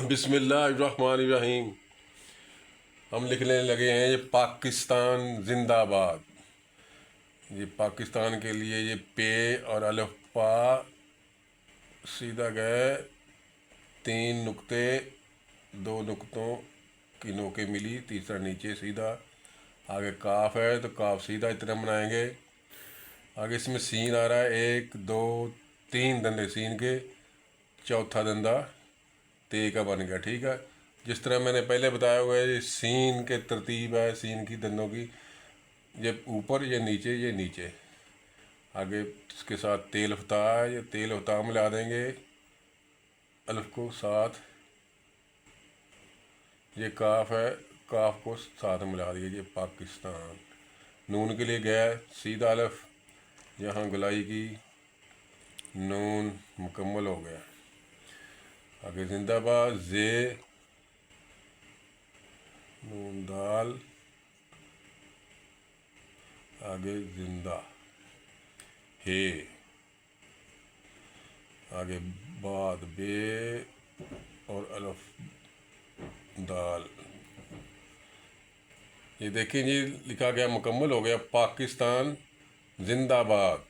बिस्मिल्लाहिर्रहमानिर्रहीम। हम लिखने लगे हैं ये पाकिस्तान जिंदाबाद। ये पाकिस्तान के लिए ये पे और अलिफ्बा सीधा गए, 3 नुक्ते, 2 नुक्तों की नोकें मिली, तीसरा नीचे सीधा। आगे काफ है तो काफ सीधा इतना बनाएंगे। आगे इसमें सीन आ रहा है, 1 2 3 धंधे सीन के, चौथा धंधा ते का बन गया। ठीक है, जिस तरह मैंने पहले बताया हुआ है, ये सीन के तरतीब है, सीन की धंधों की, ये ऊपर ये नीचे। आगे इसके साथ तेल फता है, ये तेल फता मिला देंगे अल्फ को साथ। ये काफ है, काफ को साथ मिला दिए, ये पाकिस्तान। नून के लिए गया सीधा अल्फ, यहाँ गुलाई की, नून मुकम्मल हो गया। आगे जिंदाबाद, जे नून दाल, आगे जिंदा हे, आगे बाद बे और अल्फ दाल। ये देखें जी, लिखा गया, मुकम्मल हो गया, पाकिस्तान जिंदाबाद।